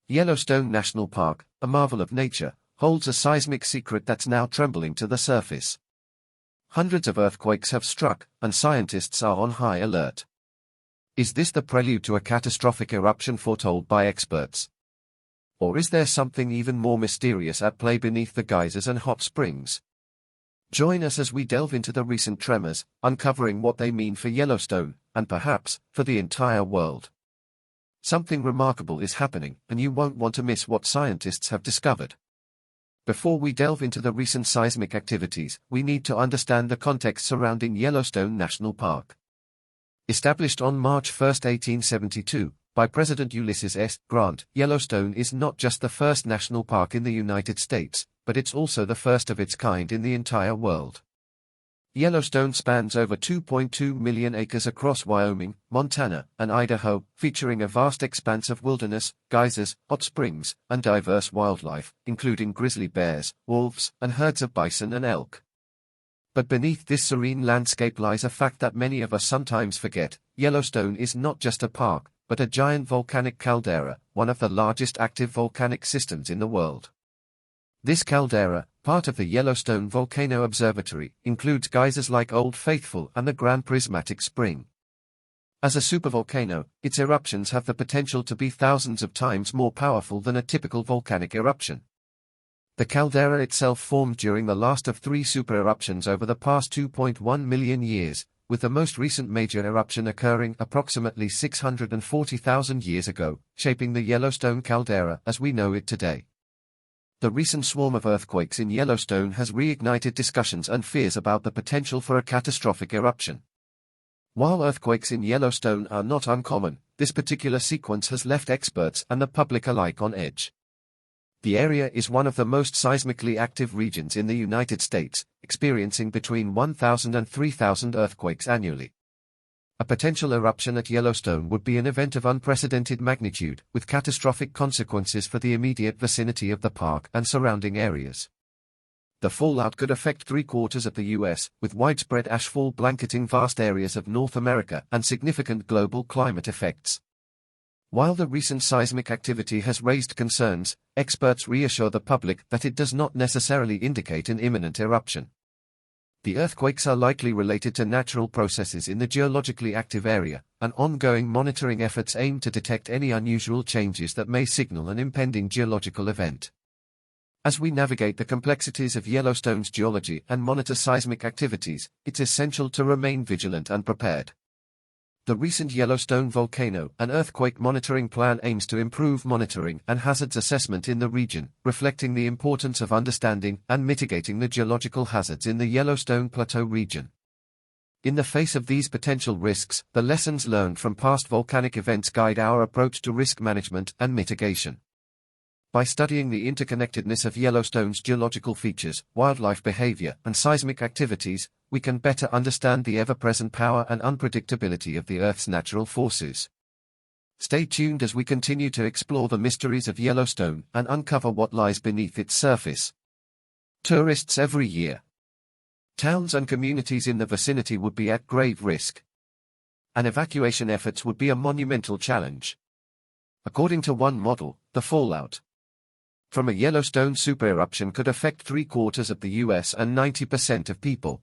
Yellowstone National Park, a marvel of nature, holds a seismic secret that's now trembling to the surface. Hundreds of earthquakes have struck, and scientists are on high alert. Is this the prelude to a catastrophic eruption foretold by experts? Or is there something even more mysterious at play beneath the geysers and hot springs? Join us as we delve into the recent tremors, uncovering what they mean for Yellowstone, and perhaps, for the entire world. Something remarkable is happening, and you won't want to miss what scientists have discovered. Before we delve into the recent seismic activities, we need to understand the context surrounding Yellowstone National Park. Established on March 1, 1872, by President Ulysses S. Grant, Yellowstone is not just the first national park in the United States, but it's also the first of its kind in the entire world. Yellowstone spans over 2.2 million acres across Wyoming, Montana, and Idaho, featuring a vast expanse of wilderness, geysers, hot springs, and diverse wildlife, including grizzly bears, wolves, and herds of bison and elk. But beneath this serene landscape lies a fact that many of us sometimes forget: Yellowstone is not just a park, but a giant volcanic caldera, one of the largest active volcanic systems in the world. This caldera, part of the Yellowstone Volcano Observatory, includes geysers like Old Faithful and the Grand Prismatic Spring. As a supervolcano, its eruptions have the potential to be thousands of times more powerful than a typical volcanic eruption. The caldera itself formed during the last of three supereruptions over the past 2.1 million years, with the most recent major eruption occurring approximately 640,000 years ago, shaping the Yellowstone caldera as we know it today. The recent swarm of earthquakes in Yellowstone has reignited discussions and fears about the potential for a catastrophic eruption. While earthquakes in Yellowstone are not uncommon, this particular sequence has left experts and the public alike on edge. The area is one of the most seismically active regions in the United States, experiencing between 1,000 and 3,000 earthquakes annually. A potential eruption at Yellowstone would be an event of unprecedented magnitude, with catastrophic consequences for the immediate vicinity of the park and surrounding areas. The fallout could affect three-quarters of the U.S., with widespread ashfall blanketing vast areas of North America and significant global climate effects. While the recent seismic activity has raised concerns, experts reassure the public that it does not necessarily indicate an imminent eruption. The earthquakes are likely related to natural processes in the geologically active area, and ongoing monitoring efforts aim to detect any unusual changes that may signal an impending geological event. As we navigate the complexities of Yellowstone's geology and monitor seismic activities, it's essential to remain vigilant and prepared. The recent Yellowstone volcano and earthquake monitoring plan aims to improve monitoring and hazards assessment in the region, reflecting the importance of understanding and mitigating the geological hazards in the Yellowstone Plateau region. In the face of these potential risks, the lessons learned from past volcanic events guide our approach to risk management and mitigation. By studying the interconnectedness of Yellowstone's geological features, wildlife behavior, and seismic activities, we can better understand the ever-present power and unpredictability of the Earth's natural forces. Stay tuned as we continue to explore the mysteries of Yellowstone and uncover what lies beneath its surface. Tourists every year. Towns and communities in the vicinity would be at grave risk. And evacuation efforts would be a monumental challenge. According to one model, the fallout from a Yellowstone supereruption could affect three-quarters of the U.S. and 90% of people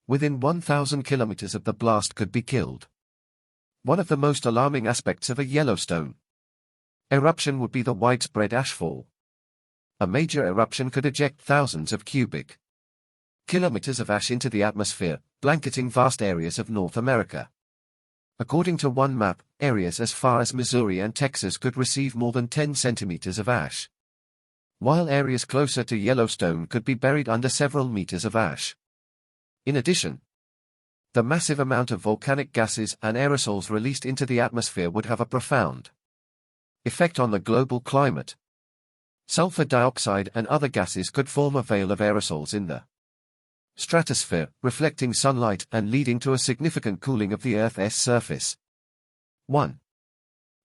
within 1,000 kilometers of the blast could be killed. One of the most alarming aspects of a Yellowstone eruption would be the widespread ashfall. A major eruption could eject thousands of cubic kilometers of ash into the atmosphere, blanketing vast areas of North America. According to one map, areas as far as Missouri and Texas could receive more than 10 centimeters of ash, while areas closer to Yellowstone could be buried under several meters of ash. In addition, the massive amount of volcanic gases and aerosols released into the atmosphere would have a profound effect on the global climate. Sulfur dioxide and other gases could form a veil of aerosols in the stratosphere, reflecting sunlight and leading to a significant cooling of the Earth's surface. 1.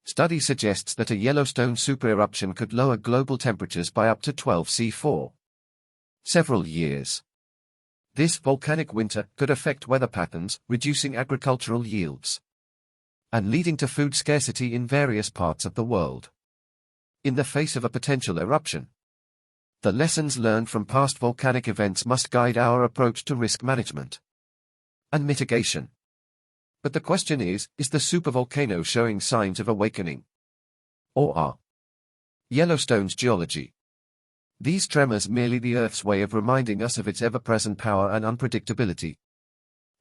Study suggests that a Yellowstone supereruption could lower global temperatures by up to 12 C for several years. This volcanic winter could affect weather patterns, reducing agricultural yields and leading to food scarcity in various parts of the world. in the face of a potential eruption. The lessons learned from past volcanic events must guide our approach to risk management and mitigation. But the question is the supervolcano showing signs of awakening? Or are Yellowstone's geology, these tremors, merely the Earth's way of reminding us of its ever-present power and unpredictability?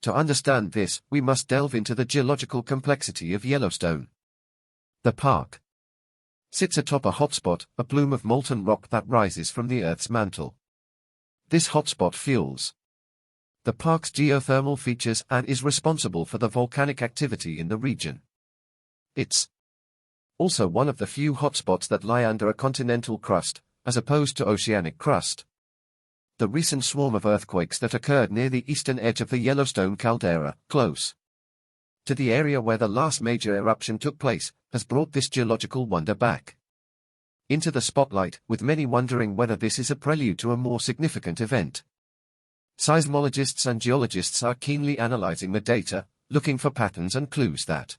To understand this, we must delve into the geological complexity of Yellowstone. The park sits atop a hotspot, a plume of molten rock that rises from the Earth's mantle. This hotspot fuels the park's geothermal features and is responsible for the volcanic activity in the region. It's also one of the few hotspots that lie under a continental crust, as opposed to oceanic crust. The recent swarm of earthquakes that occurred near the eastern edge of the Yellowstone caldera, close to the area where the last major eruption took place, has brought this geological wonder back into the spotlight, with many wondering whether this is a prelude to a more significant event. Seismologists and geologists are keenly analyzing the data, looking for patterns and clues that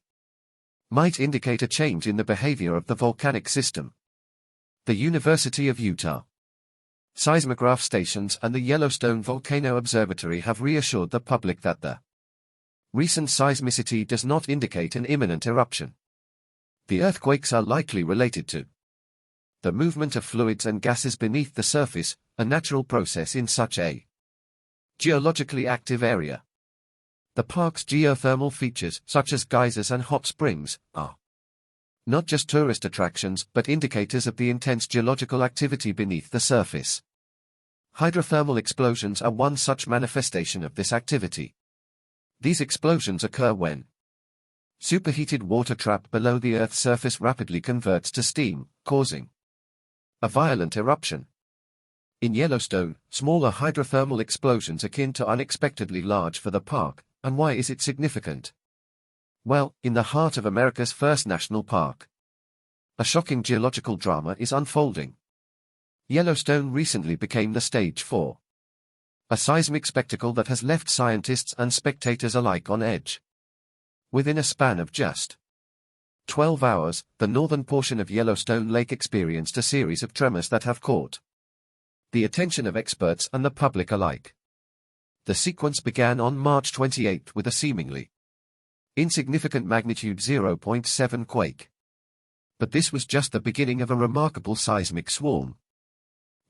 might indicate a change in the behavior of the volcanic system. The University of Utah seismograph stations and the Yellowstone Volcano Observatory have reassured the public that the recent seismicity does not indicate an imminent eruption. The earthquakes are likely related to the movement of fluids and gases beneath the surface, a natural process in such a geologically active area. The park's geothermal features, such as geysers and hot springs, are not just tourist attractions but indicators of the intense geological activity beneath the surface. Hydrothermal explosions are one such manifestation of this activity. These explosions occur when superheated water trapped below the Earth's surface rapidly converts to steam, causing a violent eruption. In Yellowstone, smaller hydrothermal explosions akin to unexpectedly large for the park. And why is it significant? Well, in the heart of America's first national park, a shocking geological drama is unfolding. Yellowstone recently became the stage for a seismic spectacle that has left scientists and spectators alike on edge. Within a span of just 12 hours, the northern portion of Yellowstone Lake experienced a series of tremors that have caught the attention of experts and the public alike. The sequence began on March 28 with a seemingly insignificant magnitude 0.7 quake. But this was just the beginning of a remarkable seismic swarm.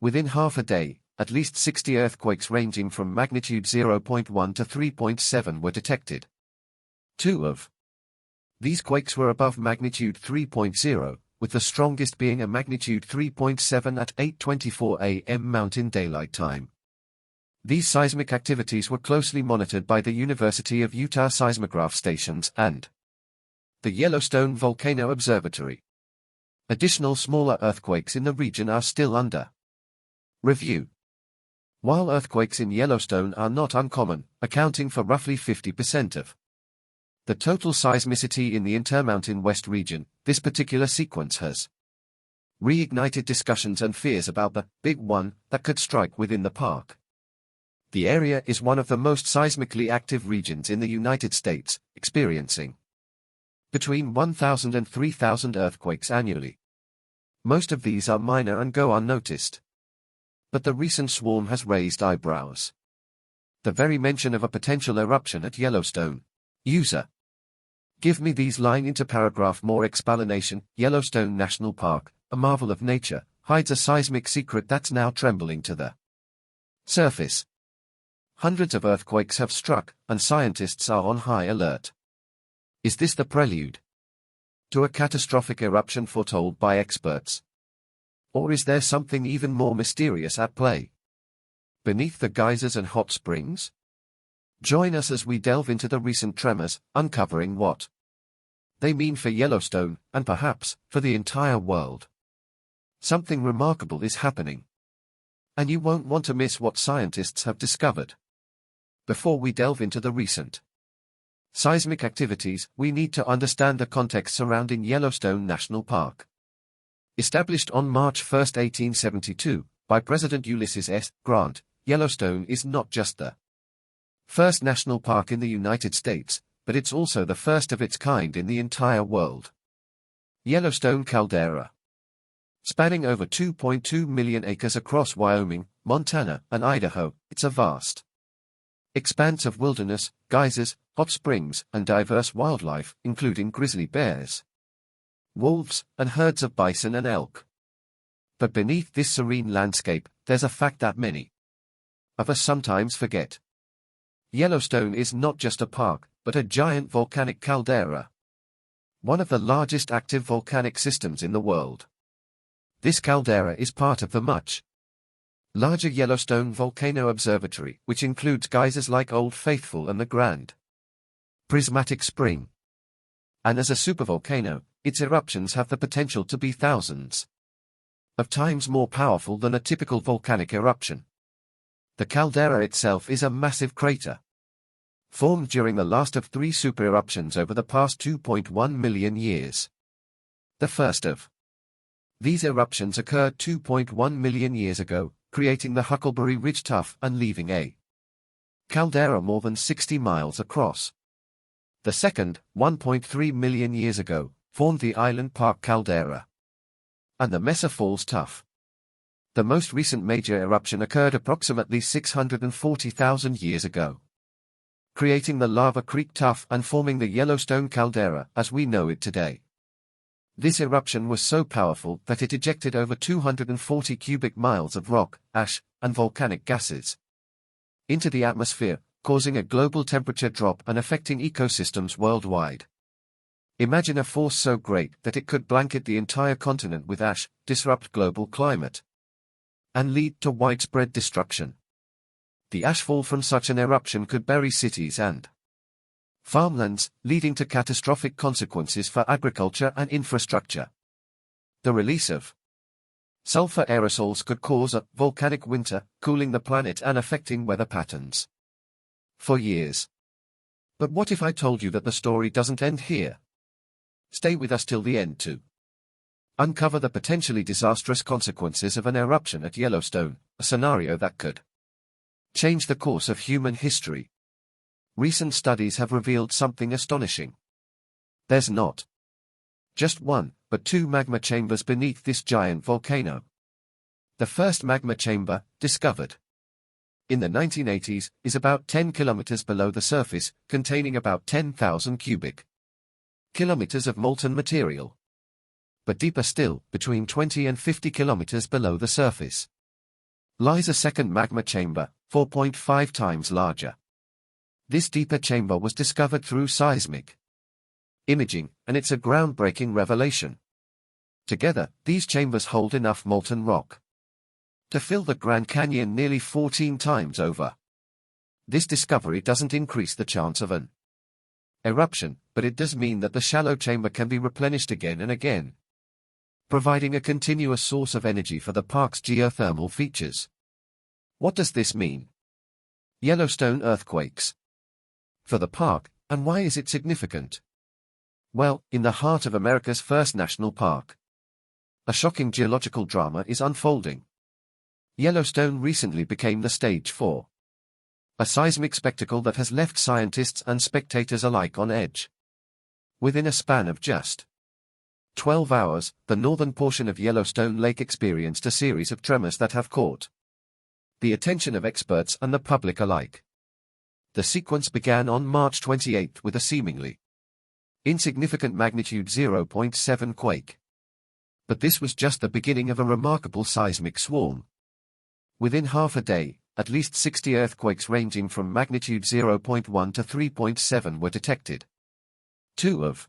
Within half a day, at least 60 earthquakes ranging from magnitude 0.1 to 3.7 were detected. Two of these quakes were above magnitude 3.0, with the strongest being a magnitude 3.7 at 8:24 a.m. Mountain Daylight Time. These seismic activities were closely monitored by the University of Utah seismograph stations and the Yellowstone Volcano Observatory. Additional smaller earthquakes in the region are still under review. While earthquakes in Yellowstone are not uncommon, accounting for roughly 50% of the total seismicity in the Intermountain West region, this particular sequence has reignited discussions and fears about the big one that could strike within the park. The area is one of the most seismically active regions in the United States, experiencing between 1,000 and 3,000 earthquakes annually. Most of these are minor and go unnoticed. But the recent swarm has raised eyebrows. The very mention of a potential eruption at Yellowstone. User. Give me these line into paragraph more explanation. Yellowstone National Park, a marvel of nature, hides a seismic secret that's now trembling to the surface. Hundreds of earthquakes have struck, and scientists are on high alert. Is this the prelude to a catastrophic eruption foretold by experts? Or is there something even more mysterious at play beneath the geysers and hot springs? Join us as we delve into the recent tremors, uncovering what they mean for Yellowstone, and perhaps for the entire world. Something remarkable is happening, and you won't want to miss what scientists have discovered. Before we delve into the recent seismic activities, we need to understand the context surrounding Yellowstone National Park. Established on March 1, 1872, by President Ulysses S. Grant, Yellowstone is not just the first national park in the United States, but it's also the first of its kind in the entire world. Yellowstone caldera. Spanning over 2.2 million acres across Wyoming, Montana, and Idaho, it's a vast expanse of wilderness, geysers, hot springs, and diverse wildlife, including grizzly bears, wolves, and herds of bison and elk. But beneath this serene landscape, there's a fact that many of us sometimes forget. Yellowstone is not just a park, but a giant volcanic caldera, one of the largest active volcanic systems in the world. This caldera is part of the much larger Yellowstone Volcano Observatory, which includes geysers like Old Faithful and the Grand Prismatic Spring. And as a supervolcano, its eruptions have the potential to be thousands of times more powerful than a typical volcanic eruption. The caldera itself is a massive crater, formed during the last of three supereruptions over the past 2.1 million years. The first of these eruptions occurred 2.1 million years ago, creating the Huckleberry Ridge Tuff and leaving a caldera more than 60 miles across. The second, 1.3 million years ago, formed the Island Park caldera and the Mesa Falls Tuff. The most recent major eruption occurred approximately 640,000 years ago, creating the Lava Creek Tuff and forming the Yellowstone caldera as we know it today. This eruption was so powerful that it ejected over 240 cubic miles of rock, ash, and volcanic gases into the atmosphere, causing a global temperature drop and affecting ecosystems worldwide. Imagine a force so great that it could blanket the entire continent with ash, disrupt global climate, and lead to widespread destruction. The ashfall from such an eruption could bury cities and farmlands, leading to catastrophic consequences for agriculture and infrastructure. The release of sulfur aerosols could cause a volcanic winter, cooling the planet and affecting weather patterns for years. But what if I told you that the story doesn't end here? Stay with us till the end to uncover the potentially disastrous consequences of an eruption at Yellowstone, a scenario that could change the course of human history. Recent studies have revealed something astonishing. There's not just one, but two magma chambers beneath this giant volcano. The first magma chamber, discovered in the 1980s, is about 10 kilometers below the surface, containing about 10,000 cubic kilometers of molten material. But deeper still, between 20 and 50 kilometers below the surface, lies a second magma chamber, 4.5 times larger. This deeper chamber was discovered through seismic imaging, and it's a groundbreaking revelation. Together, these chambers hold enough molten rock to fill the Grand Canyon nearly 14 times over. This discovery doesn't increase the chance of an eruption, but it does mean that the shallow chamber can be replenished again and again, providing a continuous source of energy for the park's geothermal features. What does this mean? Yellowstone earthquakes for the park, and why is it significant? Well, in the heart of America's first national park, a shocking geological drama is unfolding. Yellowstone recently became the stage for a seismic spectacle that has left scientists and spectators alike on edge. Within a span of just 12 hours, the northern portion of Yellowstone Lake experienced a series of tremors that have caught the attention of experts and the public alike. The sequence began on March 28 with a seemingly insignificant magnitude 0.7 quake. But this was just the beginning of a remarkable seismic swarm. Within half a day, at least 60 earthquakes ranging from magnitude 0.1 to 3.7 were detected. Two of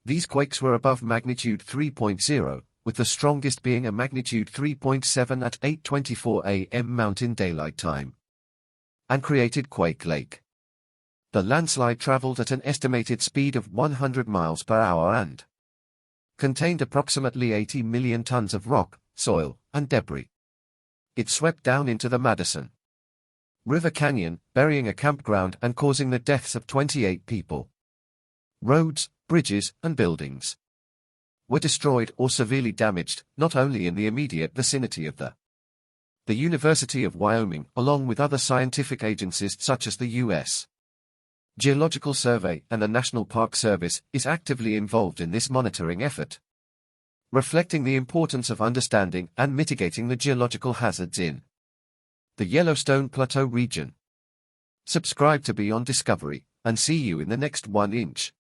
these quakes were above magnitude 3.0, with the strongest being a magnitude 3.7 at 8:24 a.m. Mountain Daylight Time, and created Quake Lake. The landslide traveled at an estimated speed of 100 miles per hour and contained approximately 80 million tons of rock, soil, and debris. It swept down into the Madison River Canyon, burying a campground and causing the deaths of 28 people. Roads, bridges, and buildings were destroyed or severely damaged, not only in the immediate vicinity of the University of Wyoming, along with other scientific agencies such as the U.S. Geological Survey and the National Park Service, is actively involved in this monitoring effort. reflecting the importance of understanding and mitigating the geological hazards in the Yellowstone Plateau region. Subscribe to Beyond Discovery, and see you in the next 1 inch.